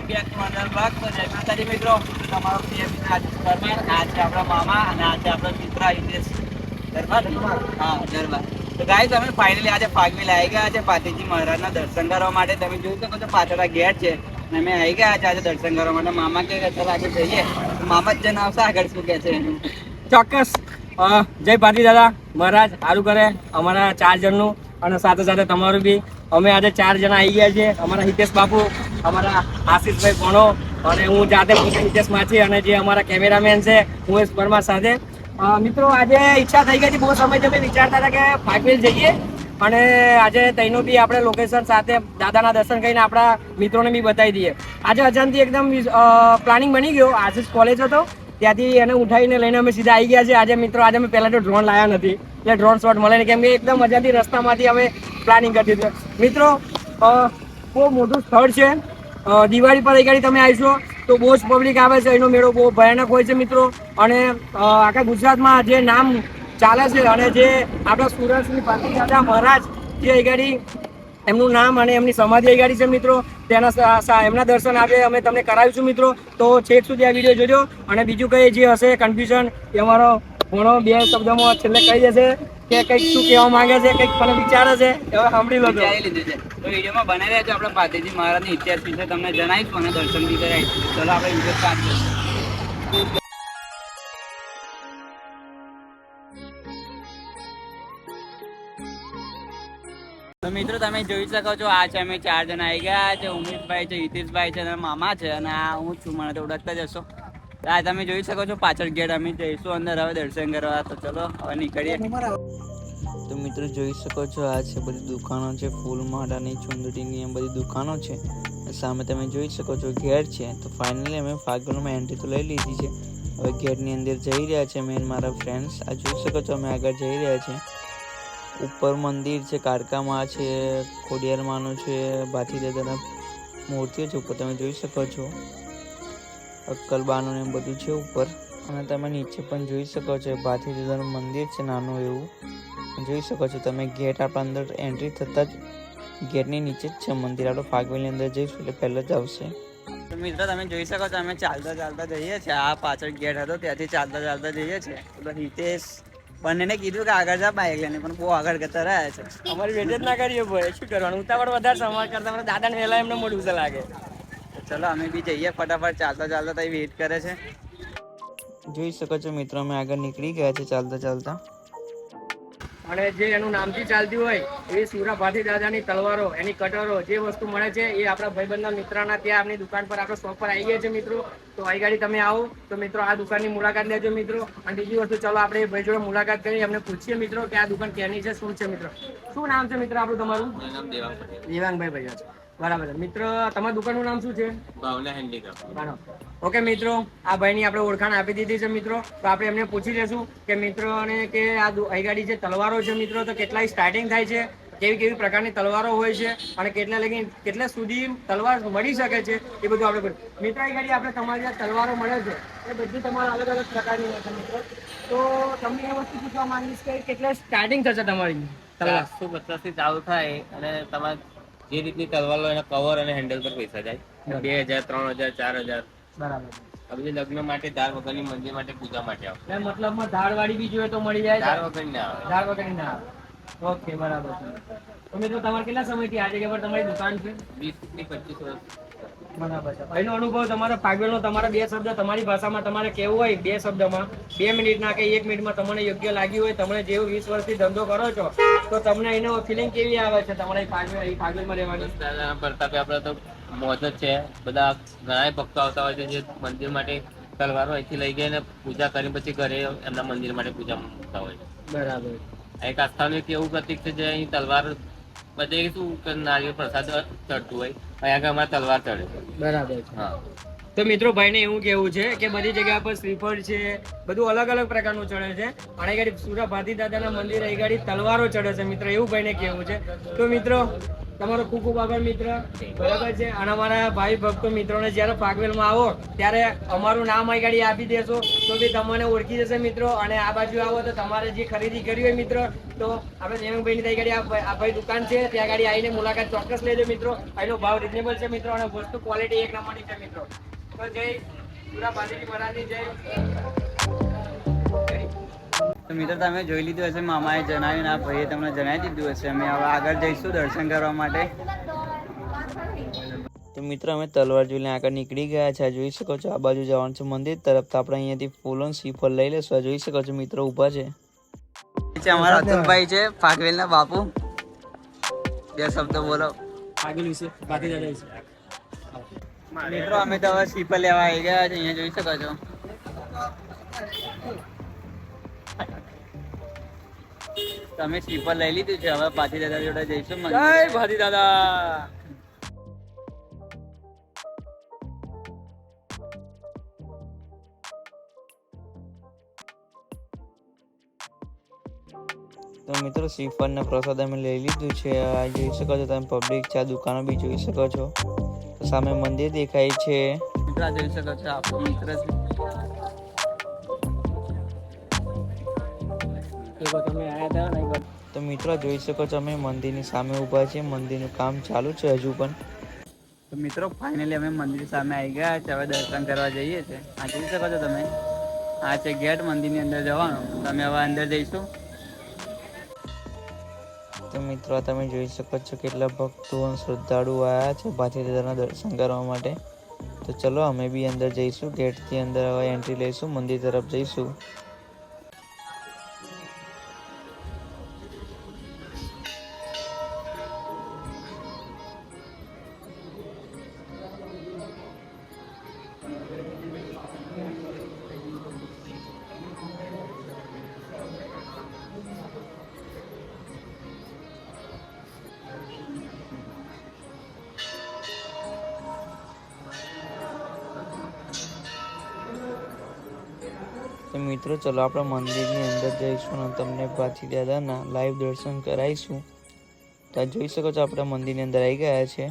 Back to another blog. તો જય માતાજી મિત્રો, તમારો પ્રિય મિત્ર રાજેશ પરમાર. આ છે આપણા મામા અને આ છે આપણો મિત્ર હિતેશ દરબાર. હા, દરબાર. તો ગાઈસ અમે ફાઇનલી આજે ફાગવેલ આવી ગયા છે પાતીજી મહારાજના દર્શન કરવા માટે. તમે જોઈ શકો છો પાછળ આ ગેટ છે. અમે આવી ગયા છે આજે દર્શન કરવા માટે. મામા કે ચાલ આજે જઈએ. મામા જ જન આવશે આગળ શું કે છે એનું. ચોક્કસ. જય પાટી દાદા મહારાજ સારું કરે અમારા 4 જણનું અને સાથે સાથે તમારું બી. અમે આજે 4 જણા આવી ગયા છે. અમારા હિતેશ બાપુ, અમારા આશીષભાઈ ભણો અને હું જાતે હિતેશ માછી અને જે અમારા કેમેરામેન છે હું પરમાર સાથે. મિત્રો આજે ઈચ્છા થઈ ગઈ હતી બહુ સમયથી અમે વિચારતા હતા કે ફાગવેલ જઈએ અને આજે તઈનું બી આપણે લોકેશન સાથે દાદાના દર્શન કરીને આપણા મિત્રોને બી બતાવી દઈએ. આજે અચાનકથી એકદમ પ્લાનિંગ બની ગયો. આજે કોલેજ હતો ત્યાંથી એને ઉઠાવીને લઈને અમે સીધા આવી ગયા છે. આજે મિત્રો આજે અમે પહેલાં તો ડ્રોન લાવ્યા નથી એટલે ડ્રોન શોટ મળે ને કેમ કે એકદમ મજાથી રસ્તામાંથી અમે પ્લાનિંગ કરી દીધું. મિત્રો બહુ મોટું સ્થળ છે. દિવાળી પર અહીં તમે આવીશો તો બહુ જ પબ્લિક આવે છે. એનો મેળો બહુ ભયાનક હોય છે મિત્રો. અને આખા ગુજરાતમાં જે નામ ચાલે છે અને જે આપણા સુરતની પાટી દાદા મહારાજ જે અહીં એમનું નામ અને એમની સમાધિ અહીં છે મિત્રો. તેના એમના દર્શન આજે અમે તમને કરાવીશું મિત્રો. તો છેક સુધી આ વિડીયો જોજો. અને બીજું કંઈ જે હશે કન્ફ્યુઝન એ અમારો ઘણો 2 શબ્દોમાં છેલ્લે કહી દેશે કે કંઈક શું કહેવા માંગે છે, કંઈક મને વિચારે છે હવે સાંભળી લો. વિચારી લીધું છે તો વિડીયોમાં બનાવી રહ્યા છો. આપણે પાતીજી મહારાજના ઇતિહાસ વિશે તમને જણાવીશું અને દર્શન બી કરાવીશું. ચલો આપણે વિડીયો સ્ટાર્ટ કરીશું. તો મિત્રો તમે જોઈ શકો છો આ છે અમે 4 જણા આવી ગયા છે. ઉમેશભાઈ છે, હિતેશભાઈ છે અને મામા છે અને આ હું છું. મને તો ઓળખતા જ હશો. આ તમે જોઈ શકો છો પાછળ ગેટ. અમે જઈશું અંદર હવે દર્શન કરવા. તો ચલો હવે નીકળીએ. તો મિત્રો જોઈ શકો છો આ છે બધી દુકાનો છે. ફૂલ માળાની, ચુંદડીની એમ બધી દુકાનો છે. સામે તમે જોઈ શકો છો ગેટ છે. તો ફાઇનલી અમે ફાગલમાં એન્ટ્રી તો લઈ લીધી છે. હવે ગેટની અંદર જઈ રહ્યા છે મેન મારા ફ્રેન્ડ્સ. આ જોઈ શકો છો અમે આગળ જઈ રહ્યા છીએ. ઉપર મંદિર છે, કારકામાં છે, ખોડિયારમાંનું છે, ભાથી દાદાના મૂર્તિઓ છે ઉપર તમે જોઈ શકો છો. અક્કલબાનું ને બધું છે ઉપર. અને તમે નીચે પણ જોઈ શકો છો ભાથી દાદાનું મંદિર છે નાનું એવું જોઈ શકો છો તમે. ગેટ આપણા અંદર એન્ટ્રી થતાં જ ગેટની નીચે જ છે મંદિર. આપણે ફાગવેલની અંદર જઈશું એટલે પહેલાં જ આવશે. તો મિત્રો તમે જોઈ શકો છો અમે ચાલતા ચાલતા જઈએ છીએ. આ પાછળ ગેટ હતો ત્યાંથી ચાલતા ચાલતા જઈએ છીએ. તો હિતેશ બંનેને કીધું કે આગળ જા બાઈક લઈને પણ બહુ આગળ કરતા રહ્યા છે. અમારી વેટ જ ના કરીએ ભાઈ, શું કરવાનું. ઉતાવળ વધારે સમાર કરતા મને દાદાને વહેલા એમને મોડું છે લાગે. તો ચલો અમે બી જઈએ ફટાફટ. ચાલતા ચાલતા ત્યાં વેઇટ કરે છે. જોઈ શકો છો મિત્રો અમે આગળ નીકળી ગયા છે ચાલતા ચાલતા. અને જે એનું નામથી ચાલતી હોય એવી સુરા ભાથી દાદાની તલવારો, એની કટરો જે વસ્તુ મળે છે એ આપણા ભાઈબંધના મિત્રના ત્યાં આપણી દુકાન પર આપણે શોપ પર આવી ગયા છે મિત્રો. તો અહીં ગાડી તમે આવો તો મિત્રો આ દુકાનની મુલાકાત લેજો મિત્રો. અને બીજી વસ્તુ ચલો આપણે ભાઈ જોડે મુલાકાત કરી એમને પૂછીએ મિત્રો કે આ દુકાન ક્યાંની છે, શું છે મિત્રો. શું નામ છે મિત્રો આપણું તમારું? દેવાંગભાઈ ભૈયા છે. બરાબર. મિત્ર તમારા દુકાનનું નામ શું છે? ભાવના હેન્ડીક્રાફ્ટ. બરાબર. ઓકે મિત્રો, આ ભાઈની આપણે ઓળખાણ આપી દીધી છે મિત્રો. તો આપણે એમને પૂછી લેશું કે મિત્રોને કે આ ગાડી જે તલવારો છે મિત્રો તો કેટલાની સ્ટાર્ટિંગ થાય છે, કેવી કેવી પ્રકારની તલવારો હોય છે અને કેટલા સુધી તલવાર મળી શકે છે એ બધું આપણે મિત્રો. આ ગાડી આપણે તમારી જે તલવારો મળે છે એ બધી તમારે અલગ અલગ પ્રકારની હોય છે મિત્રો. તો તમને એ વસ્તુ પૂછવા માંગીશ કે કેટલા સ્ટાર્ટિંગ થશે તમારી તલવાર? 750 થી ચાલુ થાય અને તમારે જે રીતની તલવાર લો એના કવર અને હેન્ડલ પર પૈસા જાય. 2000, 3000, 4000. બરાબર. હવે લગ્ન માટે, ધાર વગરની મંદિર માટે, પૂજા માટે આવે. મતલબમાં ધાર વાળી બી જોઈએ તો મળી જાય? ધાર વગર ના આવે. ધાર વગર ના આવે. ઓકે, બરાબર છે. તો મિત્રો તમારે કેટલા સમયથી આ જગ્યા પર તમારી દુકાન છે? 20 થી 25 વર્ષ. બરાબર છે. એનો અનુભવ તમારા ફાગવેલનો તમારા 2 શબ્દ તમારી ભાષામાં તમારે કેવું હોય 2 શબ્દમાં 2 મિનિટના કે 1 મિનિટમાં તમને યોગ્ય લાગ્યું હોય, તમે જેવું 20 વર્ષથી ધંધો કરો છો તો તમને એનો ફિલિંગ કેવી આવે છે તમારા ફાગવેલમાં રહેવાની? પ્રતાપે આપણે તો મોજ જ છે. બધા ઘણા ભક્તો આવતા હોય છે જે મંદિર માટે તલવારો અહીંથી લઈ ગયા ને પૂજા કરી પછી ઘરે એમના મંદિર માટે પૂજા મૂકતા હોય છે. બરાબર. એક આસ્થાનું એક એવું પ્રતિક છે જે અહીં તલવાર બધે શું કે નારિયેળ પ્રસાદ ચડતું હોય અહીંયા આગળ અમારે તલવાર ચડે છે. બરાબર છે. હા. તો મિત્રો ભાઈને એવું કેવું છે કે બધી જગ્યા પર શ્રીફળ છે, બધું અલગ અલગ પ્રકારનું ચડે છે. અને ગાડી સુરા ભાથી દાદાના મંદિર અહીં ગાડી તલવારો ચડે છે મિત્રો, એવું ભાઈને કેવું છે. તો મિત્રો તમારો ખૂબ ખૂબ આભાર મિત્ર. બરાબર છે. અને અમારા ભાઈ ભક્તો મિત્રોને જ્યારે ફાગવેલમાં આવો ત્યારે અમારું નામ અહીં ગાડી આપી દેશો તો બી તમને ઓળખી જશે મિત્રો. અને આ બાજુ આવો તો તમારે જે ખરીદી કરવી હોય મિત્રો તો આપણે જયંતભાઈની ત્યાં ગાડી આ ભાઈ દુકાન છે ત્યાં ગાડી આવીને મુલાકાત ચોક્કસ લેજો મિત્રો. અહીંનો ભાવ રિઝનેબલ છે મિત્રો અને વસ્તુ ક્વોલિટી એક નંબરની છે મિત્રો. તો જય સુરા ભાતીજી મહારાજની જય. તો મિત્રો તમે જોઈ લીધું હશે, મામાએ જણાવ્યું આ ભાઈએ તમને જણાવી દીધું હશે. અમે હવે આગળ જઈશું દર્શન કરવા માટે. તો મિત્રો અમે તલવાર જોઈને આગળ નીકળી ગયા છે. આ જોઈ શકો છો આ બાજુ જવાનું છે મંદિર તરફ. તો આપણે અહીંયાથી ફૂલો શ્રીફળ લઈ લેશું. આ જોઈ શકો છો મિત્રો ઊભા છે. અમારા અતુલભાઈ છે ફાગવેલના બાપુ. બે શબ્દો બોલો આગળ વિશે બાકી દાદા વિશે. મિત્રો. અમે તો હવે શ્રીફળ લેવા આવી ગયા છે. અહીંયા જોઈ શકો છો. તમે શ્રીફળ લઈ લીધું છે. હવે પાછી દાદા જોડે જઈશું. જય ભાતી દાદા. તો મિત્રો શ્રીફળના પ્રસાદ અમે લઈ લીધું છે. આ જોઈ શકો છો તમે પબ્લિક છે. આ દુકાનો બી જોઈ શકો છો. સામે મંદિર દેખાય છે. મિત્રો આ જોઈ શકો છો આપણો મિત્ર છે. તમે આયા હતા નહીં. તો મિત્રો જોઈ શકો છો અમે મંદિરની સામે ઊભા છીએ. મંદિરનું કામ ચાલુ છે હજુ પણ. તો મિત્રો ફાઇનલી અમે મંદિર સામે આવી ગયા છે. હવે દર્શન કરવા જઈએ છીએ. આ જોઈ શકો છો તમે. આ છે ગેટ મંદિરની અંદર જવાનું. તમે હવે અંદર જઈશું. તો મિત્રો તમે જોઈ શકો છો કેટલા ભક્તો અને શ્રદ્ધાળુઓ આવ્યા છે ભાતી દાદાના દર્શન કરવા માટે. તો ચલો અમે બી અંદર જઈશું. ગેટથી અંદર હવે એન્ટ્રી લઈશું. મંદિર તરફ જઈશું. તો મિત્રો ચલો આપણે મંદિરની અંદર જઈશું અને તમને ભાતી દાદાના લાઈવ દર્શન કરાવીશું. તો આ જોઈ શકો છો આપણે મંદિરની અંદર આવી ગયા છે.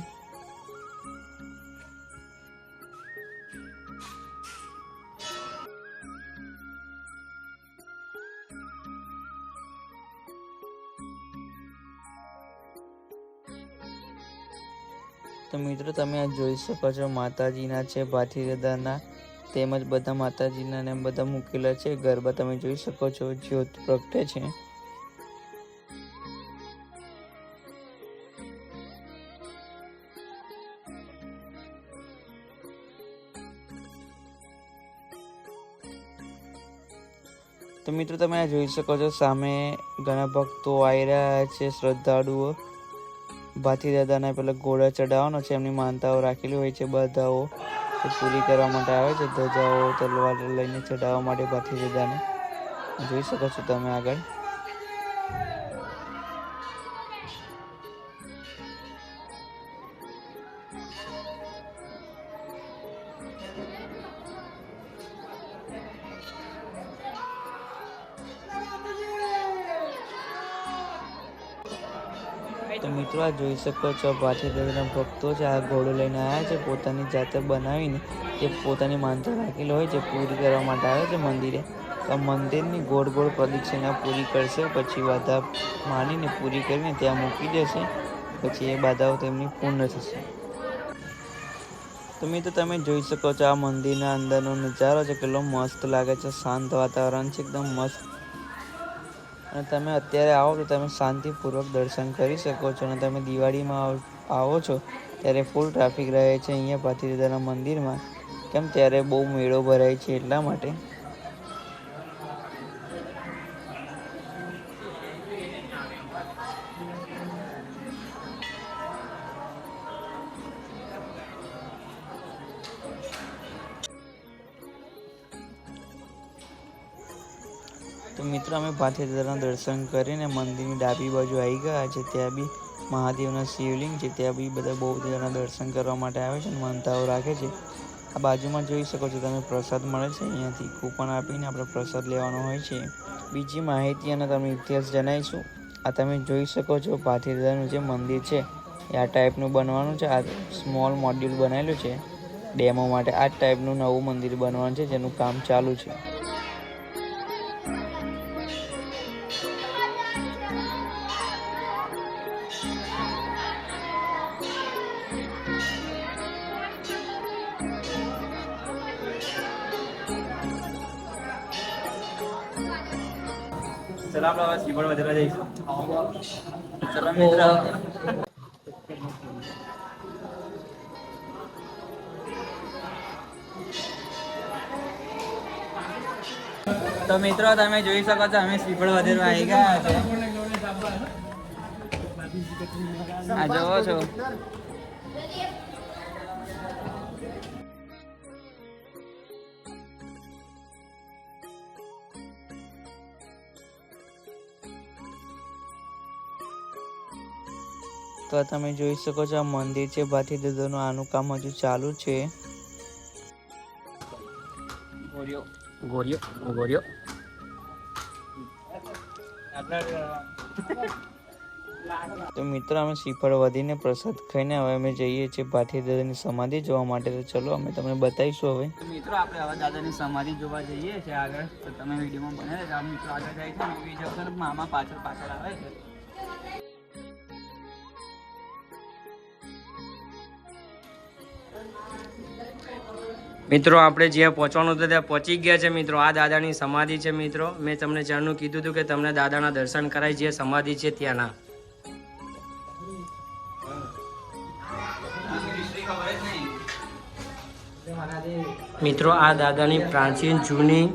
તો મિત્રો તમે આ જોઈ શકો છો માતાજીના છે ભાતી દાદાના તેમજ બધા માતાજીના ને બધા મૂકેલા છે. ગરબા તમે જોઈ શકો છો. જ્યોત પ્રગટે છે. તો મિત્રો તમે આ જોઈ શકો છો સામે ઘણા ભક્તો આવી રહ્યા છે. શ્રદ્ધાળુઓ ભાતી દાદાના પેલા ઘોડા ચડાવવાનો છે. એમની માનતાઓ રાખેલી હોય છે. બધાઓ પૂરી કરવા માટે આવે છે. ધજાઓ તલવાર લઈને ચડાવવા માટે ભાતી દાદાને જોઈ શકો છો તમે આગળ. તો મિત્રો આ જોઈ શકો છો ભાતી દાદાના ભક્તો છે. આ ઘોડો લઈને આવ્યા છે. પોતાની જાતે બનાવીને જે પોતાની માનતા રાખેલી હોય છે પૂરી કરવા માટે આવે છે મંદિરે. તો મંદિરની ગોળ ગોળ પ્રદક્ષિણા પૂરી કરશે. પછી બાધા માનીને પૂરી કરીને ત્યાં મૂકી દેશે. પછી એ બાધાઓ તેમની પૂર્ણ થશે. તો મિત્રો તમે જોઈ શકો છો આ મંદિરના અંદરનો નજારો છે. કેટલો મસ્ત લાગે છે. શાંત વાતાવરણ છે એકદમ મસ્ત. અને તમે અત્યારે આવો તો તમે શાંતિપૂર્વક દર્શન કરી શકો છો. અને તમે દિવાળીમાં આવો છો ત્યારે ફૂલ ટ્રાફિક રહે છે અહીંયા ભાતી દાદાના મંદિરમાં. કેમ ત્યારે બહુ મેળો ભરાય છે એટલા માટે. તો મિત્રો અમે ભાતી દાદાના દર્શન કરીને મંદિરની ડાબી બાજુ આવી ગયા છે. ત્યાં બી મહાદેવના શિવલિંગ છે. ત્યાં બી બધા બહુ જણા દર્શન કરવા માટે આવે છે અને માનતાઓ રાખે છે. આ બાજુમાં જોઈ શકો છો તમે પ્રસાદ મળે છે. અહીંયાથી કૂપન આપીને આપણે પ્રસાદ લેવાનો હોય છે. બીજી માહિતી અને તમને ઇતિહાસ જણાવીશું. આ તમે જોઈ શકો છો ભાતી દાદાનું જે મંદિર છે એ આ ટાઈપનું બનવાનું છે. આ સ્મોલ મોડ્યુલ બનાવેલું છે ડેમો માટે. આ જ ટાઈપનું નવું મંદિર બનવાનું છે જેનું કામ ચાલુ છે. ચલો આપણે હવે શ્રીફળ વધેરા જઈશું. ચલો મિત્રો, તો મિત્રો તમે જોઈ શકો છો અમે શ્રીફળ વધેરવા આવી ગયા છે. આ જોવો છો. તો તમે જોઈ શકો છો આ મંદિર છે ભાથી દાદાનું. આનું કામ હજુ ચાલુ છે. ગોરિયો તો મિત્રો અમે શ્રીફળ વધીને પ્રસાદ ખાઈને હવે અમે જઈએ છીએ ભાથી દાદાની સમાધિ જોવા માટે. તો ચલો અમે તમને બતાવીશું હવે. તો મિત્રો આપણે હવે દાદાની સમાધિ જોવા જઈએ છીએ આગળ. તો તમે વિડીયોમાં બને રહેજો. આ મિત્રો આગળ જાય છે ને એ જગ્યાએ મામા પાછળ પાછળ આવે છે. મિત્રો આપણે જ્યાં પહોંચવાનું હતું ત્યાં પહોંચી ગયા છે મિત્રો. આ દાદાની સમાધિ છે મિત્રો. મેં તમને જાણનું કીધું હતું કે તમને દાદાના દર્શન કરાય જે સમાધિ છે ત્યાંના. મિત્રો આ દાદાની પ્રાચીન જૂની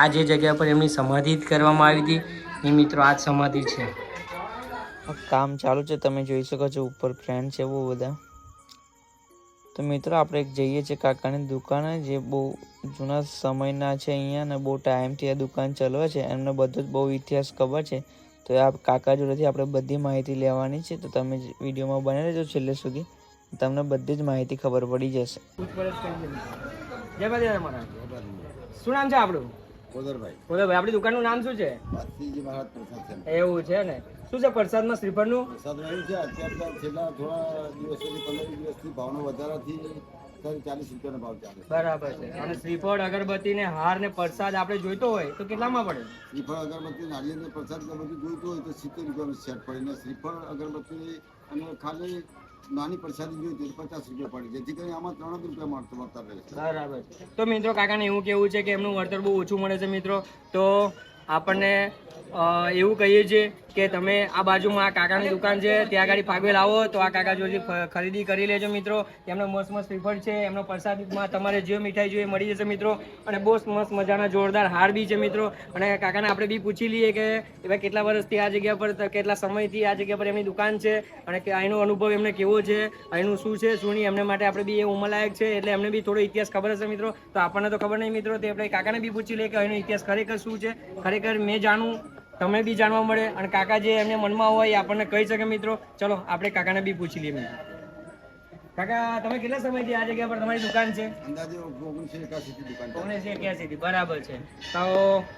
આ જે જગ્યા પર એમની સમાધિ કરવામાં આવી હતી એ મિત્રો આ જ સમાધિ છે. કામ ચાલુ છે તમે જોઈ શકો છો. ઉપર ફ્રેન્ડ છે બહુ બધા. તો મિત્રો આપણે એક જઈએ છીએ કાકાની દુકાને જે બહુ જૂના સમયના છે અહીંયા ને બહુ ટાઈમથી આ દુકાન ચલાવે છે. એમને બધો જ બહુ ઇતિહાસ ખબર છે. તો આ કાકા જોડેથી આપણે બધી માહિતી લેવાની છે. તો તમે વિડીયોમાં બને રહેજો છેલ્લે સુધી. તમને બધી જ માહિતી ખબર પડી જશે. જય બાબા મહારાજ. શું નામ છે આપણું? કોદરભાઈ. બોલો ભાઈ, આપણી દુકાનનું નામ શું છે? વાસીજી મહારાજ પ્રસાદ છે. એવું છે ને. શું છે પ્રસાદમાં શ્રીફળનું? પ્રસાદ રહ્યું છે અત્યારે છેલ્લા થોડા દિવસોથી 15 દિવસથી ભાવનો વધારાથી 40 રૂપિયાનો ભાવ ચાલે. બરાબર છે. અને શ્રીફળ અગરબત્તી ને હાર ને પ્રસાદ આપણે જોઈતો હોય તો કેટલામાં પડે? શ્રીફળ અગરબત્તી નાળિયેર પ્રસાદ કે બધું જોઈતું હોય તો 70 રૂપિયાનો સેટ પડે ને શ્રીફળ અગરબત્તી અને ખાલી નાની પ્રસાદી જોઈતી હોય તો 50 રૂપિયા પડે. જેથી કરીને આમાં 3 રૂપિયા મળતા રહે છે. બરાબર. તો મિત્રો કાકાને એવું કેવું છે કે એમનું વળતર બહુ ઓછું મળે છે મિત્રો. તો આપણને એવું કહીએ છીએ કે તમે આ બાજુમાં આ કાકાની દુકાન છે ત્યાં આગળ ફાગવેલ આવો તો આ કાકા જોડે ખરીદી કરી લેજો મિત્રો. એમનો મસ્ત મસ્ત શ્રીફળ છે. એમનો પ્રસાદમાં તમારે જે મીઠાઈ જોઈએ મળી જશે મિત્રો. અને બહુ મસ્ત મજાના જોરદાર હાર બી છે મિત્રો. અને કાકાને આપણે બી પૂછી લઈએ કે ભાઈ કેટલા વર્ષથી આ જગ્યા પર કેટલા સમયથી આ જગ્યા પર એમની દુકાન છે અને કે અહીંનો અનુભવ એમને કેવો છે, અહીંનું શું છે શું નહીં. એમને માટે આપણે બી એ ઉંમરલાયક છે એટલે એમને બી થોડો ઇતિહાસ ખબર હશે મિત્રો. તો આપણને તો ખબર નહીં મિત્રો. તે આપણે કાકાને બી પૂછી લઈએ કે અહીંનો ઇતિહાસ ખરેખર શું છે. ખરેખર મેં જાણું તમને બી જાણવા મળે અને કાકા જે એમને મનમાં હોય એ આપણને કહી શકે મિત્રો. ચલો આપણે કાકાને બી પૂછી લઈએ મિત્રો. કાકા તમે કેટલા સમયથી આ જગ્યા પર તમારી દુકાન છે? અંદાજે 1981 થી દુકાન ચાલે. 1981 થી. બરાબર છે. તો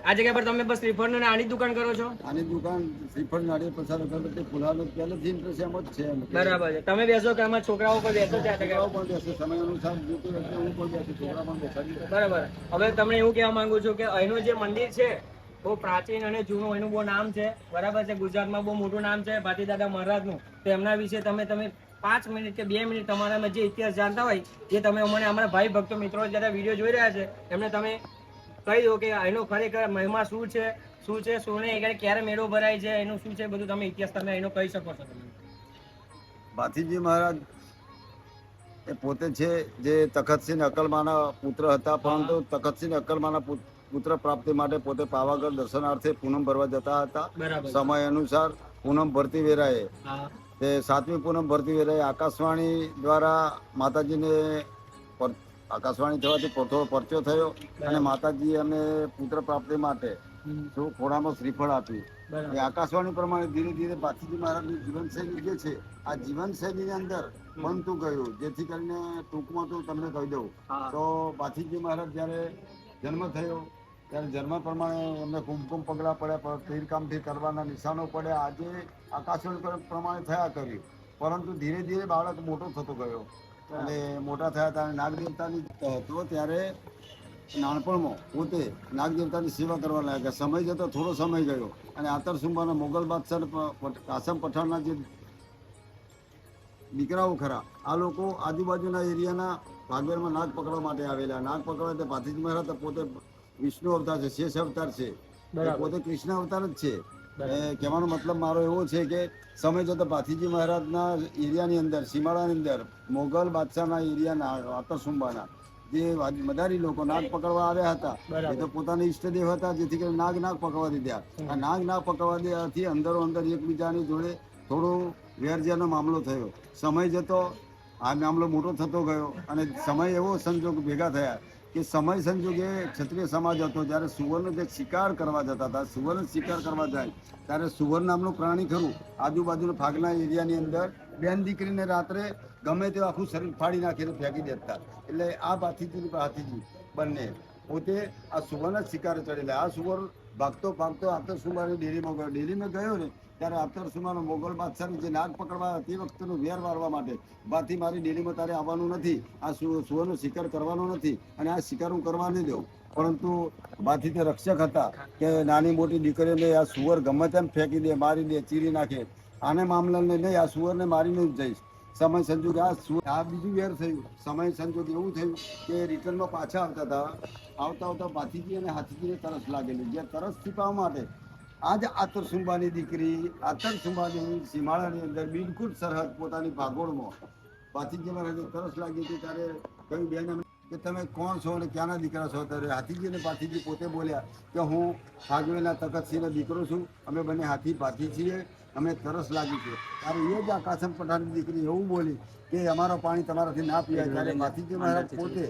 આ જગ્યા પર તમે બસ શ્રીફળ ને આની દુકાન કરો છો? આની દુકાન શ્રીફળ નાળિયેર પ્રસાદ અગરબત્તી ફુલાનો પહેલેથી ઇન્ટરેસ્ટ એમ જ છે. બરાબર છે. તમે બેસો કે આમાં છોકરાઓ પણ બેસો છે આ જગ્યા પર? છોકરાઓ પણ બેસે સમય અનુસાર જોતું હોય તો હું પણ બેસું, છોકરા પણ બેસાડી દે. બરાબર. હવે તમને એવું કહેવા માંગુ છું કે અહીંનું જે મંદિર છે બહુ પ્રાચીન અને જૂનું એનું બહુ નામ છે. બરાબર છે. ગુજરાતમાં બહુ મોટું નામ છે ભાતી દાદા મહારાજનું. તો એમના વિશે તમે 5 મિનિટ કે 2 મિનિટ તમારામાં જે ઇતિહાસ જાણતા હોય જે તમે અમને અમારા ભાઈ ભક્તો મિત્રો જ્યારે વિડીયો જોઈ રહ્યા છે એમને તમે કહી દો કે એનો ખરેખર મહિમા શું છે શું નહીં, ક્યારે મેળો ભરાય છે, એનું શું છે બધું તમે ઇતિહાસ તમે એનો કહી શકો છો. તમે ભાથીજી મહારાજ એ પોતે છે જે તખતસિંહ અકલમાના પુત્ર હતા. પરંતુ તખતસિંહ અકલમાના પુત્ર પ્રાપ્તિ માટે પોતે પાવાગઢ દર્શનાર્થે પૂનમ ભરવા જતા હતા. બરાબર. સમય અનુસાર પૂનમ ભરતી વેરાએ હા. તે 7મી પૂનમ ભરતી વેરાએ આકાશવાણી દ્વારા માતાજીને આકાશવાણી થવાથી થોડો પરચો થયો અને માતાજીએ અમને પુત્ર પ્રાપ્તિ માટે ખોડામાં શ્રીફળ આપ્યું. એ આકાશવાણી પ્રમાણે ધીરે ધીરે ભાથીજી મહારાજની જીવનશૈલી જે છે આ જીવનશૈલીની અંદર બનતું ગયું. જેથી કરીને ટૂંકમાં તો તમને કહી દઉં તો ભાથીજી મહારાજ જ્યારે જન્મ થયો ત્યારે જન્મ પ્રમાણે એમને કુમકુમ પગલાં પડ્યા, તીરકામથી કરવાના નિશાનો પડ્યા. આજે આકાશવાણી પ્રમાણે થયા કર્યું. પરંતુ ધીરે ધીરે બાળક મોટો થતો ગયો અને મોટા થયા ત્યારે નાગદેવતાની હતો ત્યારે નાનપણમાં પોતે નાગદેવતાની સેવા કરવા લાગ્યા. સમય જતો થોડો સમય ગયો અને આતરસુંબાના મોગલ બાદશાહ કાસમ પઠાણના જે દીકરાઓ ખરા, આ લોકો આજુબાજુના એરિયાના ભાગવેરમાં નાગ પકડવા માટે આવેલા. નાગ પકડવા તે ભાથીજી મહારાજ તો પોતે વિષ્ણુ અવતાર છે, શેષ અવતાર છે, એ પોતે કૃષ્ણ અવતાર જ છે. કહેવાનો મતલબ મારો એવો છે કે સમય જતો ભાથીજી મહારાજના એરિયાની અંદર, સીમાડાની અંદર મોગલ બાદશાહના એરિયાના આતરસુંબાના જે મદારી લોકો નાગ પકડવા આવ્યા હતા, એ તો પોતાના ઈષ્ટદેવ હતા, જેથી કરીને નાગ પકડવા દીધા. આ નાગ પકડવા દેવાથી અંદરો અંદર એકબીજાની જોડે થોડો વેરઝેરનો મામલો થયો. સમય જતો આ મામલો મોટો થતો ગયો અને સમય એવો સંજોગ ભેગા થયા કે સમય સંજોગે ક્ષત્રિય સમાજ હતો. જ્યારે સુવર્ણ જે શિકાર કરવા જતા હતા, સુવર્ણ શિકાર કરવા જાય ત્યારે સુવર્ણ નામનું પ્રાણી ખરું આજુબાજુના ભાગના એરિયાની અંદર બેન દીકરીને રાત્રે ગમે તે આખું શરીર ફાડી નાખીને ફેંકી દેતા. એટલે આ ભાથીજી બંને પોતે આ સુવર્ણ જ શિકારે ચડેલા. આ સુવર્ણ ભાગતો આતરસુંબાની ડેરીમાં ગયો. ડેરીમાં ગયો ને ત્યારે આતરસુંબાનો મોગલ બાદશાહની જે નાગ પકડવા તે વખતેનું વેર વારવા માટે, બાથી મારી ડેરીમાં તારે આવવાનું નથી, આ સુવર્ણનો શિકાર કરવાનો નથી અને આ શિકાર હું કરવા નહીં દઉં. પરંતુ બાથી તે રક્ષક હતા કે નાની મોટી દીકરીઓને આ સુવર ગમે તેમ ફેંકી દે, મારી દે, ચીરી નાખે, આને મામલાને નહીં, આ સુવરને મારીને જ જઈશ. સમય સંજોગ આ બીજું વેર થયું. સમય સંજોગ એવું થયું કે રિટર્નમાં પાછા આવતા ભાથીજી અને હાથીજીને તરસ લાગેલી. જે તરસ છીપાવવા માટે આજ આતરસુંબાની દીકરી આતરસુંબાની સીમાડાની અંદર બિલકુલ સરહદ પોતાની ભાગોળમાં ભાથીજી મહારાજને તરસ લાગી હતી. ત્યારે કહ્યું બેન કે તમે કોણ છો અને ક્યાંના દીકરા છો? ત્યારે હાથીજી અને ભાથીજી પોતે બોલ્યા કે હું ફાગવેના તખતસિંહનો દીકરો છું, અમે બંને હાથી ભાથી છીએ, અમે તરસ લાગી છે. ત્યારે એ જ આ કાસમ પઠાણની દીકરી એવું બોલી કે અમારો પાણી તમારાથી ના પીવાય. ત્યારે ભાથીજી મહારાજ પોતે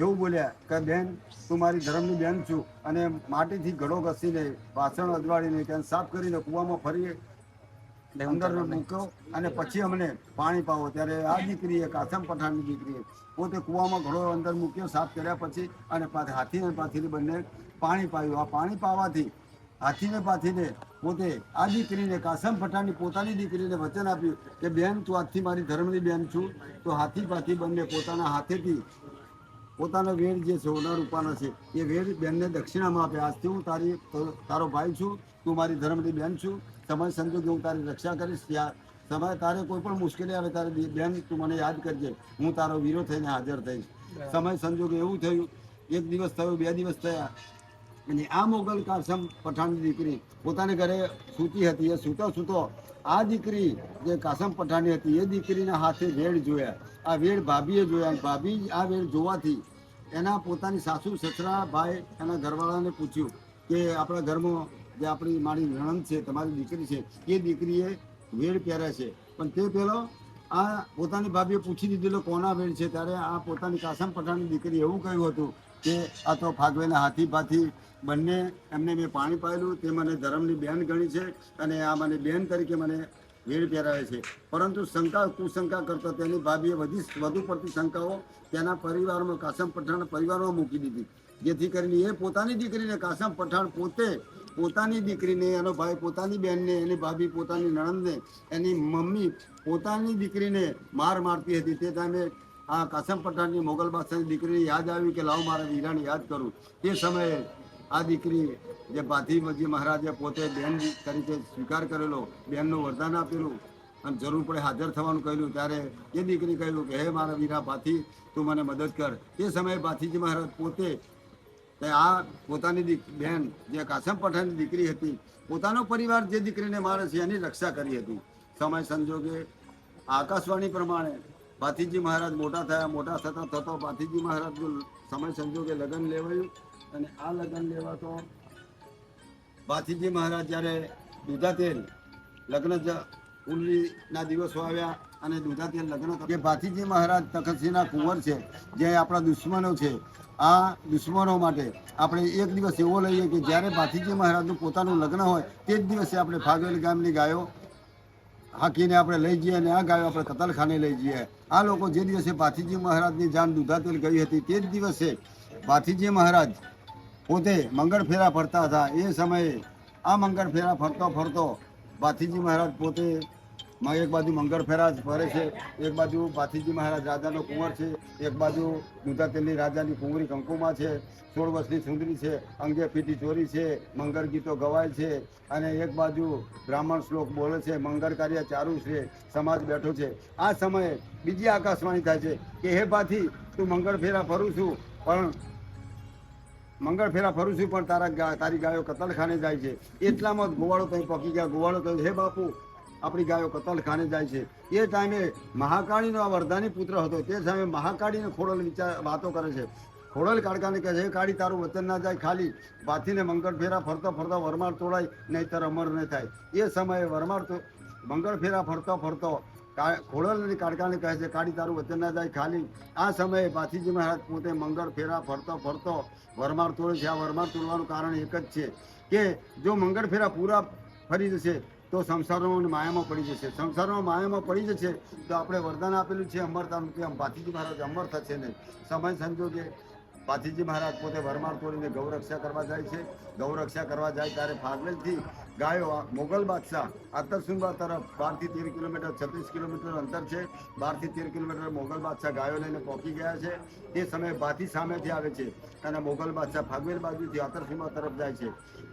એવું બોલ્યા કે બેન, તું મારી ધર્મની બેન છું અને માટીથી ઘડો ઘસીને વાસણ અજવાળીને ત્યાં સાફ કરીને કૂવામાં ફરી અંદર મૂક્યો અને પછી અમને પાણી પાવો. ત્યારે આ દીકરીએ કાસમ પઠાણની દીકરીએ પોતે કૂવામાં ઘડો અંદર મૂક્યો, સાફ કર્યા પછી અને હાથી અને પાથીને બંને પાણી પાયું. આ પાણી પાવાથી હાથીને પાથીને પોતે આ દીકરીને કાસમ પઠાણની પોતાની દીકરીને વચન આપ્યું કે બેન, તું આજથી મારી ધર્મની બેન છું. તો હાથી પાથી બંને પોતાના હાથેથી પોતાનો વેર જે છે સોના રૂપાનો છે એ વેર બેનને દક્ષિણામાં આપે. આજથી હું તારો ભાઈ છું, તું મારી ધર્મની બેન છું, સમય સંજોગે હું તારી રક્ષા કરીશ. સમય તારે કોઈ પણ મુશ્કેલી આવે તારે બેન તું મને યાદ કરજે, હું તારો વીરો થઈને હાજર થઈશ. સમય સંજોગે એવું થયું, એક દિવસ થયો, 2 દિવસ થયા અને આ મોગલ કાસમ પઠાણની દીકરી પોતાને ઘરે સૂતી હતી. એ સૂતો આ દીકરી જે કાસમ પઠાણની હતી એ દીકરીના હાથે વેડ જોયા. આ વેડ ભાભીએ જોયા. ભાભી આ વેડ જોવાથી એના પોતાની સાસુ, સસરા, ભાઈ, એના ઘરવાળાને પૂછ્યું કે આપણા ઘરમાં જે આપણી મારી નણંદ છે, તમારી દીકરી છે, એ દીકરીએ વેડ પહેર્યા છે. પણ તે પહેલો આ પોતાની ભાભીએ પૂછી દીધેલો કોના વેડ છે. ત્યારે આ પોતાની કાસમ પઠાણની દીકરી એવું કહ્યું હતું કે આ તો ફાગવેના હાથી ભાથી બંને એમને મેં પાણી પાયેલું, તે મને ધર્મની બેન ગણી છે અને આ મને બેન તરીકે મને વેડ પહેરાવે છે. પરંતુ કુશંકા કરતો તેની ભાભીએ વધુ પડતી શંકાઓ તેના પરિવારમાં, કાસમ પઠાણના પરિવારમાં મૂકી દીધી. જેથી કરીને એ પોતાની દીકરીને કાસમ પઠાણ પોતે પોતાની દીકરીને, એનો ભાઈ પોતાની બહેનને, એની ભાભી પોતાની નણંદને, એની મમ્મી પોતાની દીકરીને મારતી હતી. તે ટાઈમે આ કાસમ પઠાણની મોગલ બાદશાહની દીકરીને યાદ આવ્યું કે લાવ મારા વીરાને યાદ કરું. તે સમયે આ દીકરી જે ભાથીજી મહારાજે પોતે બેન તરીકે સ્વીકાર કરેલો, બેનનું વરદાન આપેલું અને જરૂર પડે હાજર થવાનું કહ્યું. ત્યારે એ દીકરી કહ્યું કે હે મારા વીરા ભાથી, તું મને મદદ કર. તે સમયે ભાથીજી મહારાજ પોતે આ પોતાની બેન જે કાસમ પઠાણની દીકરી હતી, પોતાનો પરિવાર જે દીકરીને મારે છે એની રક્ષા કરી હતી. સમય સંજોગે આકાશવાણી પ્રમાણે ભાથીજી મહારાજ મોટા થતા ભાથીજી મહારાજનું સમય સંજોગે લગ્ન લેવાયું અને આ લગ્ન લેવાતો ભાથીજી મહારાજ જ્યારે દૂધાતેલ લગ્ન ઉલ્લીના દિવસો આવ્યા અને દૂધાતેલ લગ્ન જે ભાથીજી મહારાજ તખતસિંહના કુંવર છે, જે આપણા દુશ્મનો છે, આ દુશ્મનો માટે આપણે એક દિવસ એવો લઈએ કે જ્યારે ભાથીજી મહારાજનું પોતાનું લગ્ન હોય તે જ દિવસે આપણે ફાગવેલ ગામની ગાયો હાંકીને આપણે લઈ જઈએ અને આ ગાયો આપણે કતલખાને લઈ જઈએ. આ લોકો જે દિવસે ભાથીજી મહારાજની જાન દૂધાતેલ ગઈ હતી તે જ દિવસે ભાથીજી મહારાજ પોતે મંગળ ફેરા ફરતા હતા. એ સમયે આ મંગળ ફેરા ફરતો ભાથીજી મહારાજ પોતે એક બાજુ મંગળ ફેરા ફરે છે, એક બાજુ ભાથીજી મહારાજ રાજાનો કુંવર છે, એક બાજુ દુધાતેલની રાજાની કુંવરી કંકુમાં છે, 16 વર્ષની સુંદરી છે, અંગે પીટી ચોરી છે, મંગળ ગીતો ગવાય છે, અને એક બાજુ બ્રાહ્મણ શ્લોક બોલે છે, મંગળ કાર્ય ચારુ છે, સમાજ બેઠો છે. આ સમયે બીજી આકાશવાણી થાય છે કે હે ભાથી, તું મંગળ ફેરા ફરું છું પણ તારી ગાયો કતલખાને જાય છે. એટલામાં જ ગોવાળો ત્યાં પકી ગયા. ગોવાળો કહ્યું, હે બાપુ, આપણી ગાયો કતલખાને જાય છે. એ ટાઈમે મહાકાળીનો આ વરદાની પુત્ર હતો. તે સામે મહાકાળીને ખોડલ વાતો કરે છે. ખોડલ કાળકાને કહે છે, હે કાળી, તારું વચન ના જાય ખાલી. ભાથીને મંગળ ફેરા ફરતો ફરતો વરમાળ તોડાય, નહીંતર અમર ન થાય. એ સમયે મંગળ ફેરા ફરતો ખોડલ અને કાળકાને કહે છે, કાળી, તારું વચન ના જાય ખાલી. આ સમયે ભાથીજી મહારાજ પોતે મંગળ ફેરા ફરતો વરમાળ તોડે છે. આ વરમાળ તોડવાનું કારણ એક જ છે કે જો મંગળ ફેરા પૂરા ફરી જશે તો સંસારમાં માયામાં પડી જશે. સંસારમાં માયામાં પડી જશે તો આપણે વરદાન આપેલું છે અમરતાનું, કે ભાથીજી મહારાજ અમર થશે નહીં. સમય સંજોગે ભાથીજી મહારાજ પોતે વરમાળ તોડીને ગૌરક્ષા કરવા જાય છે. ગૌરક્ષા કરવા જાય ત્યારે ફાગલેલથી ગાયો મોગલ બાદશાહ આતરસુંબા તરફ 12 થી 13 કિલોમીટર 36 કિલોમીટર અંતર છે. 12 થી 13 કિલોમીટર મોગલ બાદશાહ ગાયો લઈને પહોંચી ગયા છે. તે સમયે ભાથી સામેથી આવે છે અને મોગલ બાદશાહ ફાગવેલ બાજુથી આતરસુંબા તરફ જાય છે.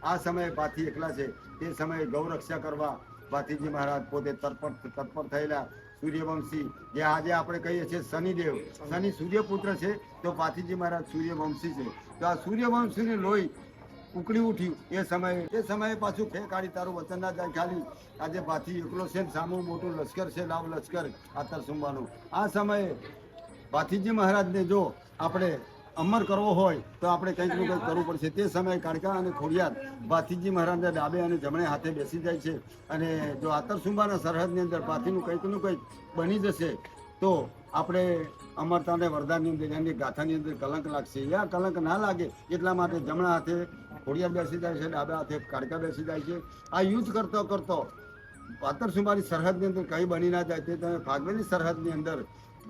આ સમયે ભાથી એકલા છે. તે સમયે ગૌરક્ષા કરવા ભાથીજી મહારાજ પોતે તત્પર થયેલા સૂર્યવંશી, જે આજે આપણે કહીએ છીએ શનિદેવ, શનિ સૂર્યપુત્ર છે, તો ભાથીજી મહારાજ સૂર્યવંશી છે. તો આ સૂર્યવંશીનું લોહી ઉકળી ઉઠ્યું. એ સમયે પાછું ફે કાઢી, તારું વચન ના જાય ખાલી. આજે ભાથી એકલો છે, સામું મોટું લશ્કર છે, લાવ લશ્કર આતરસુંબાનું. આ સમયે ભાથીજી મહારાજને જો આપણે અમર કરવો હોય તો આપણે કંઈક ને કંઈક કરવું પડશે. તે સમયે કાળકા અને ખોડિયાર ભાથીજી મહારાજને ડાબે અને જમણે હાથે બેસી જાય છે. અને જો આતરસુંબાના સરહદની અંદર ભાથીનું કંઈકનું કંઈક બની જશે તો આપણે અમરતાને વરદાનની અંદર, એની ગાથાની અંદર કલંક લાગશે. યા કલંક ના લાગે એટલા માટે જમણા હાથે ખોડિયાર બેસી જાય છે, ડાબા હાથે કાળકા બેસી જાય છે. આ યુદ્ધ કરતો આતરસુંબાની સરહદની અંદર કંઈ બની ના જાય. તે તમે ફાગવેલની સરહદની અંદર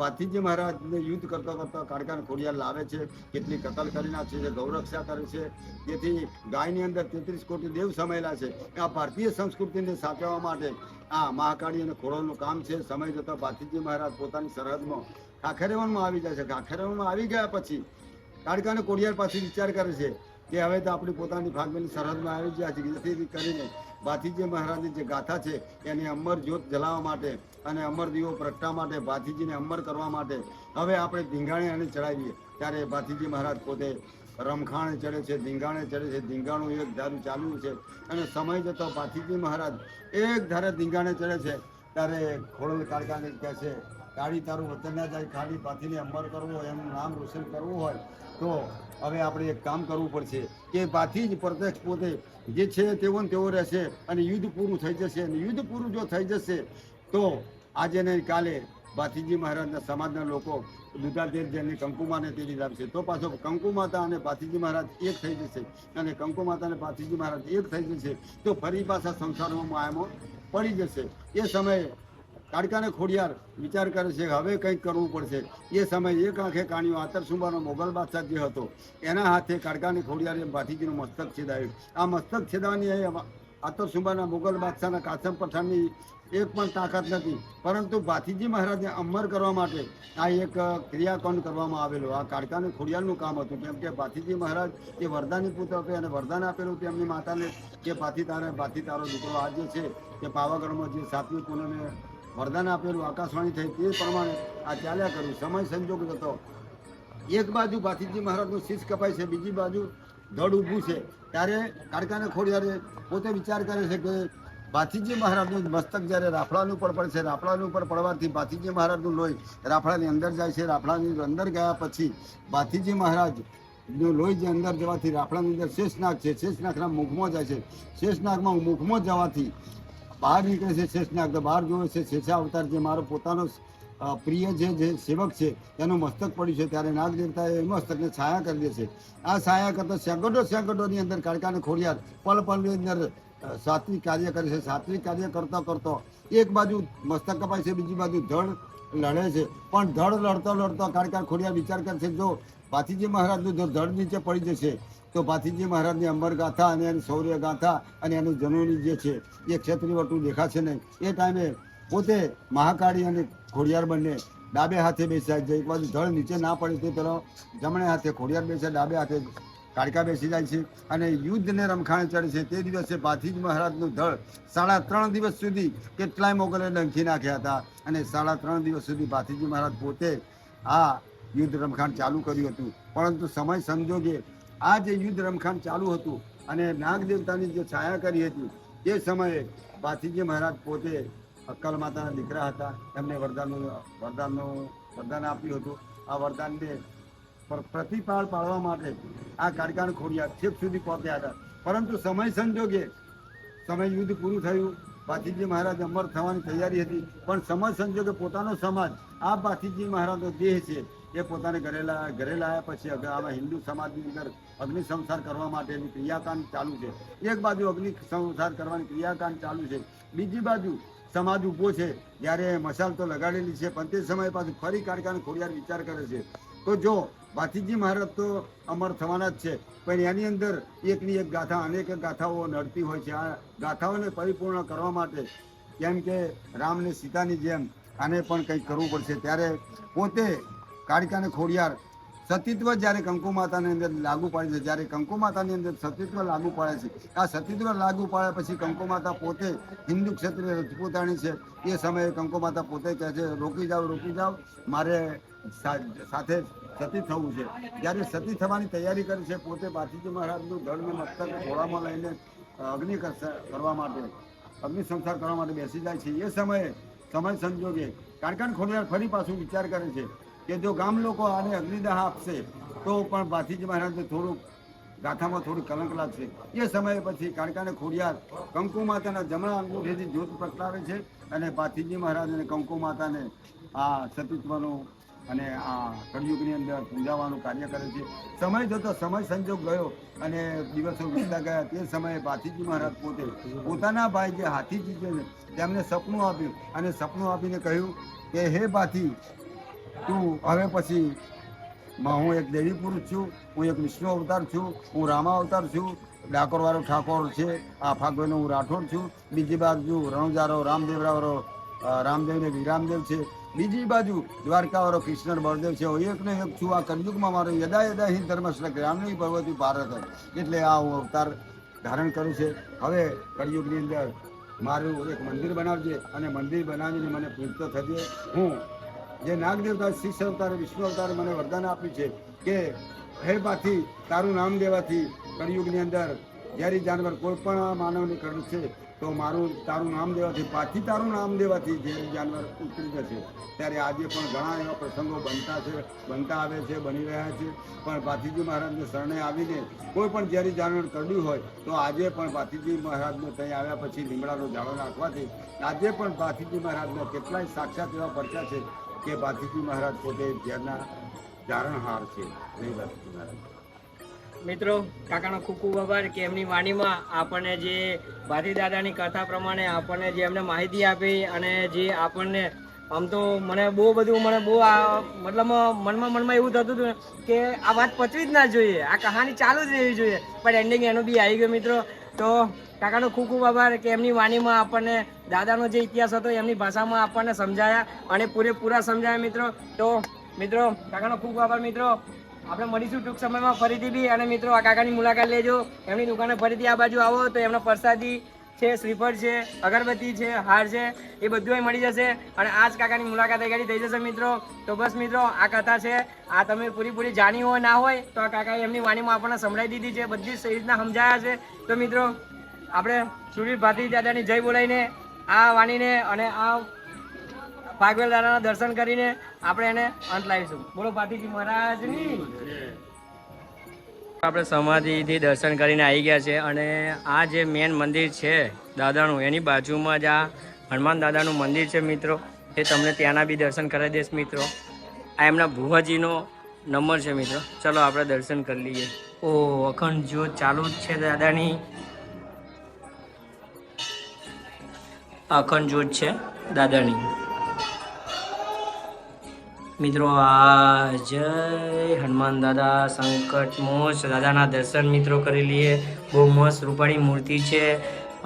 ભાથીજી મહારાજને યુદ્ધ કરતા કાળકાને ખોડિયાર લાવે છે. કેટલી કતલ કરી નાખે છે, ગૌરક્ષા કરે છે. જેથી ગાયની અંદર 33 કોટી દેવ સમાયેલા છે. આ ભારતીય સંસ્કૃતિને સાચવવા માટે આ મહાકાળી અને ખોડલનું કામ છે. સમય જતાં ભાથીજી મહારાજ પોતાની સરહદમાં ખાખરેવનમાં આવી જાય છે. ખાખરેવનમાં આવી ગયા પછી કાળકાને ખોડિયાર પાછી વિચાર કરે છે કે હવે તો આપણી પોતાની ફાગવેલની સરહદમાં આવી ગયા છે. જેથી કરીને ભાથીજી મહારાજની જે ગાથા છે એની અમર જ્યોત જલાવવા માટે અને અમર દીવો પ્રગટાવવા માટે, ભાથીજીને અમર કરવા માટે હવે આપણે ધીંગાણે અને ચડાવીએ. ત્યારે ભાથીજી મહારાજ પોતે રમખાણે ચડે છે, ધીંગાણે ચડે છે. ધીંગાણું એક ધારું ચાલુ છે અને સમય જતો ભાથીજી મહારાજ એક ધારે ધીંગાણે ચડે છે. ત્યારે ખોડલ કાળકાને કહે છે, કાળી, તારું વચન ના જાય ખાલી. ભાથીને અમર કરવું હોય, એનું નામ રોશન કરવું હોય તો હવે આપણે એક કામ કરવું પડશે કે ભાથી જ પ્રત્યક્ષ પોતે જે છે તેવો ને તેવો રહેશે અને યુદ્ધ પૂરું થઈ જશે. અને યુદ્ધ પૂરું જો થઈ જશે તો આજે ને કાલે ભાથીજી મહારાજના સમાજના લોકો દુધાદેવ જેની કંકુમાને તેડી લાવશે. તો પાછો કંકુમાતા અને ભાથીજી મહારાજ એક થઈ જશે. અને કંકુમાતા અને ભાથીજી મહારાજ એક થઈ જશે તો ફરી પાછા સંસારમાં માયામાં પડી જશે. એ સમયે કાળકાને ખોડિયાર વિચાર કરે છે હવે કંઈક કરવું પડશે. એ સમયે એક આંખે કાણ્યો આતરસુંબાનો મોગલ બાદશાહ જે હતો એના હાથે કાળકાને ખોડિયારે ભાથીજીનું મસ્તક છેદાવ્યું. આ મસ્તક છેદવાની આતરસુંબાના મોગલ બાદશાહના કાસમ પઠાણની એક પણ તાકાત નથી. પરંતુ ભાથીજી મહારાજને અમર કરવા માટે આ એક ક્રિયાકાંડ કરવામાં આવેલો. આ કાળકાને ખોડિયારનું કામ હતું. કેમ કે ભાથીજી મહારાજ એ વરદાની પુત્ર હતો અને વરદાન આપેલું તેમની માતાને કે ભાથી તારો દીકરો આ જે છે કે પાવાગઢમાં જે 7મી પૂનમે વરદાન આપેલું આકાશવાણી થઈ તે પ્રમાણે આ ચાલ્યા કર્યું. સમય સંજોગ હતો. એક બાજુ ભાથીજી મહારાજનું શીશ કપાય છે, બીજી બાજુ ધડ ઊભું છે. ત્યારે કાળકાને ખોડિયારે પોતે વિચાર કરે છે કે ભાથીજી મહારાજનું મસ્તક જ્યારે રાફડાનું ઉપર પડશે, રાફડાનું ઉપર પડવાથી ભાથીજી મહારાજનું લોહી રાફડાની અંદર જાય છે. રાફડાની અંદર ગયા પછી ભાથીજી મહારાજનું લોહી જે અંદર જવાથી રાફડાની અંદર શેષનાગ છે, શેષનાગના મુખમાં જાય છે. શેષનાગમાં મુખમાં જવાથી બહાર નીકળે છે શેષનાગ. તો બહાર જોવે છે શેષા અવતાર જે મારો પોતાનો પ્રિય જે સેવક છે એનું મસ્તક પડ્યું છે. ત્યારે નાગ દેવતાએ એ મસ્તકને છાયા કરી દે છે. આ છાયા કરતા સેંકડોની અંદર કાળકાને ખોડિયાર પળની અંદર સાત્વિક કાર્ય કરે છે. સાત્વિક કાર્ય કરતો એક બાજુ મસ્તક કપાય છે, બીજી બાજુ ધડ લડે છે. પણ ધડ લડતો કાળકા ખોડિયાર વિચાર કરે છે જો ભાથીજી મહારાજનું જો ધડ નીચે પડી જશે તો ભાથીજી મહારાજની અંબર ગાથા અને એની શૌર્ય ગાથા અને એનું જનોની જે છે એ ક્ષત્રિય વટું દેખાશે નહીં. એ ટાઈમે પોતે મહાકાળી અને ખોડિયાર બંને ડાબે હાથે બેસાય છે. એક બાજુ ધળ નીચે ના પડે તે પેલો જમણે હાથે ખોડિયાર બેસે, ડાબે હાથે કાળકા બેસી જાય છે અને યુદ્ધને રમખાણે ચડે છે. તે દિવસે ભાથીજી મહારાજનું ધળ 3.5 દિવસ સુધી કેટલાય મોગલે ડંખી નાખ્યા હતા અને 3.5 દિવસ સુધી ભાથીજી મહારાજ પોતે આ યુદ્ધ રમખાણ ચાલુ કર્યું હતું. પરંતુ સમય સંજોગે આ જે યુદ્ધ રમખાણ ચાલુ હતું અને નાગ દેવતાની જે છાયા કરી હતી તે સમયે ભાથીજી મહારાજ પોતે અક્કલ માતાના દીકરા હતા. એમને વરદાન આપ્યું હતું. આ વરદાનને પ્રતિપાળ પાડવા માટે આ કાળકાણ ખોડિયાર છેક સુધી પહોંચ્યા હતા. પરંતુ સમય સંજોગે સમય યુદ્ધ પૂરું થયું. ભાથીજી મહારાજ અમર થવાની તૈયારી હતી, પણ સમય સંજોગે પોતાનો સમાજ આ ભાથીજી મહારાજનો દેહ છે એ પોતાને ઘરે લાવ્યા પછી આમાં હિન્દુ સમાજની અંદર અગ્નિ સંસ્કાર કરવા માટેની ક્રિયાકાંડ ચાલુ છે. એક બાજુ અગ્નિ સંસ્કાર કરવાની ક્રિયાકાંડ ચાલુ છે, બીજી બાજુ સમાજ ઊભો છે. જ્યારે મશાલ તો લગાડેલી છે, પણ તે સમયે પાછું ફરી કાળકાણ ખોડિયાર વિચાર કરે છે. તો જો ભાથીજી મહારાજ તો અમર થવાના જ છે, પણ એની અંદર એકની એક ગાથા, અનેક ગાથાઓ નડતી હોય છે. આ ગાથાઓને પરિપૂર્ણ કરવા માટે કેમ કે રામને સીતાની જેમ આને પણ કંઈક કરવું પડશે. ત્યારે પોતે કાળકાને ખોડિયાર સતીત્વ જ્યારે કંકુ માતાની અંદર લાગુ પાડે છે, જ્યારે કંકુ માતાની અંદર સતીત્વ લાગુ પાડે છે, આ સતીત્વ લાગુ પાડ્યા પછી કંકુ માતા પોતે હિન્દુ ક્ષેત્રે રજપૂતાણી છે. એ સમયે કંકુ માતા પોતે કહે છે રોકી જાઓ, મારે સાથે સતી થવું છે. જ્યારે સતી થવાની તૈયારી કરી છે, પોતે ભાથીજી મહારાજનું ધડને મસ્તક ઘોડામાં લઈને અગ્નિ કરવા માટે, અગ્નિ સંસ્કાર કરવા માટે બેસી જાય છે. એ સમયે સમય સંજોગે કાળકાણ ખોડિયાર ફરી પાછું વિચાર કરે છે કે જો ગામ લોકો આને અગ્નિદાહ આપશે તો પણ ભાથીજી મહારાજને થોડુંક ગાથામાં થોડી કલંક લાગશે. એ સમયે પછી કાળકાને ખોડિયાર કંકુ માતાના જમણા અંગૂઠેથી જ્યોત પ્રગટાવે છે અને ભાથીજી મહારાજ અને કંકુ માતાને આ સતીત્વનું અને આ કળિયુગની અંદર પૂજાવાનું કાર્ય કરે છે. સમય જતો સમય સંજોગ ગયો અને દિવસો વીતતા ગયા. તે સમયે ભાથીજી મહારાજ પોતે પોતાના ભાઈ જે હાથીજી છે ને તેમને સપનું આપ્યું અને સપનું આપીને કહ્યું કે હે ભાથી, તું હવે પછી હું એક દેવી પુરુષ છું, હું એક વિષ્ણુ અવતાર છું, હું રામા અવતાર છું, ડાકોરવાળો ઠાકોર છે, આ ફાગવેનો હું રાઠોડ છું, બીજી બાજુ રણુજારો રામદેવને વિરામદેવ છે, બીજી બાજુ દ્વારકાવાળો કૃષ્ણ બળદેવ છે. હું એકને એક છું. આ કલયુગમાં મારો યદા હિ ધર્મશ્ર ગ્રામની ભગવતી ભારત, એટલે આ હું અવતાર ધારણ કરું છે. હવે કળિયુગની અંદર મારું એક મંદિર બનાવજે અને મંદિર બનાવીને મને પૂજતો થજે. હું જે નાગ દેવતા શિષ અવતારે વિષ્ણુ અવતારે મને વરદાન આપ્યું છે કે હે ભાથી, તારું નામ દેવાથી કળિયુગની અંદર ઝેરી જાનવર કોઈ પણ માનવને કરડે છે તો તારું નામ દેવાથી, પાછી તારું નામ દેવાથી ઝેરી જાનવર ઉતરી જશે. ત્યારે આજે પણ ઘણા એવા પ્રસંગો બનતા આવે છે, બની રહ્યા છે. પણ ભાથીજી મહારાજને શરણે આવીને કોઈ પણ ઝેરી જાનવર કરડ્યું હોય તો આજે પણ ભાથીજી મહારાજને ત્યાં આવ્યા પછી લીમડાનો ઝાડો નાખવાથી આજે પણ ભાથીજી મહારાજના કેટલાય સાક્ષાત એવા પરચા છે કે ભાથીજી મહારાજ પોતે ઝેરના ધારણહાર છે. મિત્રો, કાકાનો ખૂબ ખૂબ આભાર કે એમની વાણીમાં આપણને જે ભાથી દાદાની કથા પ્રમાણે આપણને જે એમને માહિતી આપી અને જે આપણને આમ તો મને બહુ મતલબ મનમાં એવું થતું હતું કે આ વાત પચવી જ ના જોઈએ, આ કહાની ચાલુ જ રહેવી જોઈએ, પણ એન્ડિંગ એનું બી આવી ગયું. મિત્રો, તો કાકાનો ખૂબ ખૂબ આભાર કે એમની વાણીમાં આપણને દાદાનો જે ઇતિહાસ હતો એમની ભાષામાં આપણને સમજાયા અને પૂરેપૂરા સમજાયા. તો મિત્રો કાકાનો ખૂબ આભાર. મિત્રો, આપણે મળીશું ટૂંક સમયમાં ફરીથી બી. અને મિત્રો, આ કાકાની મુલાકાત લેજો. એમની દુકાને ફરીથી આ બાજુ આવો તો એમનો પ્રસાદી છે, શ્રીફળ છે, અગરબત્તી છે, હાર છે, એ બધું અહીં મળી જશે અને આ જ કાકાની મુલાકાત આગળ થઈ જશે. મિત્રો, તો બસ મિત્રો, આ કથા છે, આ તમે પૂરી જાણી હોય ના હોય તો આ કાકાએ એમની વાણીમાં આપણને સંભળાવી દીધી છે, બધી જ રીતના સમજાયા છે. તો મિત્રો, આપણે સુરવીર ભાથી દાદાની જય બોલાવીને આ વાણીને અને આ ભાગવેલ દાદાના દર્શન કરીને આપણે એને અંત લાવીશું. બોલો ભાથીજી મહારાજની. આપણે સમાધિથી દર્શન કરીને આવી ગયા છે અને આ જે મેન મંદિર છે દાદાનું, એની બાજુમાં જ આ હનુમાન દાદાનું મંદિર છે. મિત્રો, એ તમને ત્યાંના બી દર્શન કરાવી દઈશ. મિત્રો, આ એમના ભુવાજીનો નંબર છે. મિત્રો, ચલો આપણે દર્શન કરી લઈએ. ઓ, અખંડ જ્યોત ચાલુ જ છે દાદાની, અખંડ જ્યોત છે દાદાની. મિત્રો, આ જય હનુમાન દાદા સંકટ મોચ દાદાના દર્શન મિત્રો કરી લઈએ. બહુ મસ્ત રૂપાળી મૂર્તિ છે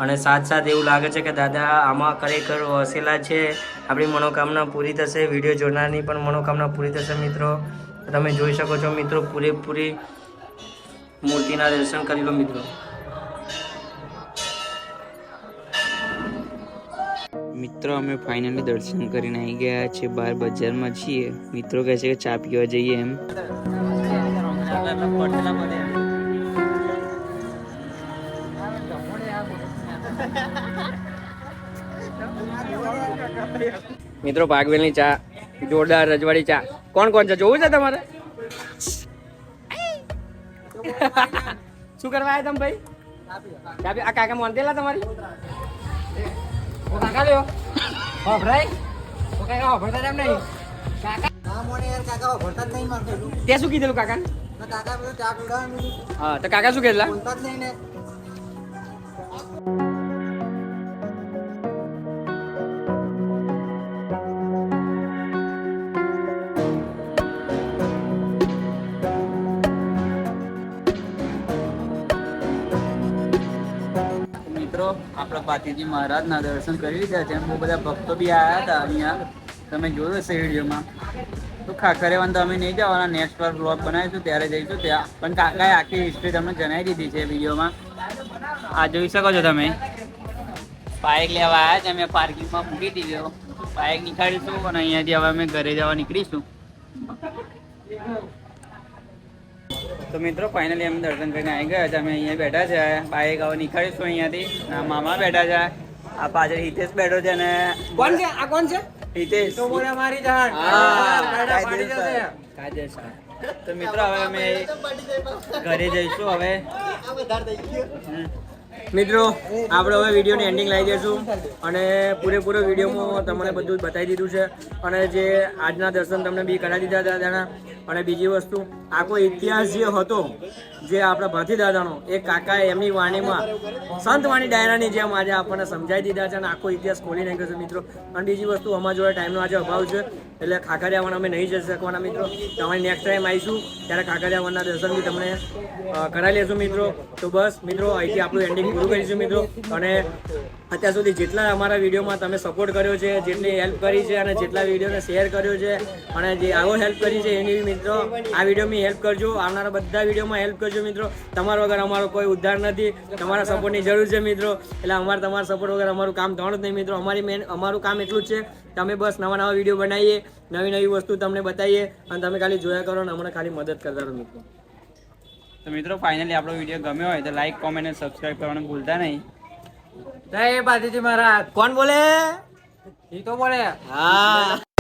અને સાથ એવું લાગે છે કે દાદા આમાં ખરેખર વસેલા છે. આપણી મનોકામના પૂરી થશે. વિડીયો જોનારની પણ મનોકામના પૂરી થશે મિત્રો. તમે જોઈ શકો છો મિત્રો, પૂરેપૂરી મૂર્તિના દર્શન કરી લો મિત્રો. મિત્રો અમે ફાઇનલી દર્શન કરીને આવી ગયા છે. બહાર બજારમાં છીએ. મિત્રો કહે છે કે ચા પીવા જઈએ એમ. મિત્રો ભાગવેલની ચા જોરદાર, રજવાડી ચા. કોણ કોણ છે જોવું છે તમારે? શું કરવા આવ્યા તમે ભાઈ? આ કાકા મોંધેલા તમારી? કાકા લ્યો ભરાય કાકા ભરતા જ એમ નહીં. તે શું કીધેલું કાકા? હા તો કાકા શું કહેલા? મિત્રો આપણા પાટીજી મહારાજના દર્શન કરી લીધા છે. બહુ બધા ભક્તો બી આવ્યા હતા અહીંયા, તમે જોયું હશે વિડીયોમાં. તો ખાખરેવાન તો અમે નહીં જવાના, નેક્સ્ટ વાર બ્લોગ બનાવીશું ત્યારે જઈશું ત્યાં. પણ કાકાએ આખી હિસ્ટ્રી તમને જણાવી દીધી છે વિડીયોમાં. આ જોઈ શકો છો તમે, બાઇક લેવા આવ્યા છે. અમે પાર્કિંગમાં મૂકી દીધો, બાઇક નીકાળીશું અને અહીંયાથી હવે અમે ઘરે જવા નીકળીશું. તો મિત્રો ફાઇનલી અમે દર્શન કરીને આવી ગયા છે. અમે અહીંયા બેઠા છે, બાઇક હવે નીકળીશું અહીંયાથી. મામા બેઠા છે, આ પાછળ હિતેશ બેઠો છે. અને કોણ છે આ? કોણ છે? હિતેશ તો બોલે મારી જાન. કાયદેસર. તો મિત્રો હવે અમે ઘરે જઈશું હવે. મિત્રો આપણે હવે વિડીયોની એન્ડિંગ લાવી દઈશું અને પૂરેપૂરો વિડીયોમાં તમને બધું જ બતાવી દીધું છે. અને જે આજના દર્શન તમને બી કરાવી દીધા હતા દાદાના. અને બીજી વસ્તુ, આખો ઇતિહાસ જે હતો જે આપણા ભાથી દાદાનો, એ કાકાએ એમની વાણીમાં સંત વાણી ડાયરાની જેમ આજે આપણને સમજાવી દીધા છે અને આખો ઇતિહાસ ખોલી નાખ્યો છે મિત્રો. અને બીજી વસ્તુ, અમારા જોડે ટાઈમનો આજે અભાવ છે એટલે ખાખરિયાવાન અમે નહીં જઈ શકવાના મિત્રો. તમારી નેક્સ્ટ ટાઈમ આવીશું ત્યારે ખાખરિયાવાનના દર્શન બી તમને કરાવી લેશું મિત્રો. તો બસ મિત્રો, અહીંથી આપણું એન્ડિંગ પૂરું કરીશું મિત્રો. અને અત્યાર સુધી જેટલા અમારા વિડીયોમાં તમે સપોર્ટ કર્યો છે, જેટલી હેલ્પ કરી છે અને જેટલા વિડીયોને શેર કર્યો છે અને જે આવો હેલ્પ કરી છે એની બી મિત્રો આ વિડીયોમાં હેલ્પ કરજો. આવનારા બધા વિડીયોમાં હેલ્પ કરજો મિત્રો. તમારા વગર અમારો કોઈ ઉદ્ધાર નથી. તમારા સપોર્ટની જરૂર છે મિત્રો. એટલે અમારે તમારા સપોર્ટ વગર અમારું કામ થવાનું જ નહીં મિત્રો. અમારું કામ એટલું જ છે, તમે બસ નવા વિડીયો બનાવીએ, નવી વસ્તુ તમને બતાવીએ અને તમે ખાલી જોયા કરો અને અમને ખાલી મદદ કરતા રહો મિત્રો. તો મિત્રો ફાઇનલી આપણો વિડીયો ગમ્યો હોય તો લાઈક, કોમેન્ટ અને સબસ્ક્રાઇબ કરવાનું ભૂલતા નહીં. જય પાટીજી મહારાજ. કોણ બોલે? ઈ તો બોલે. હા.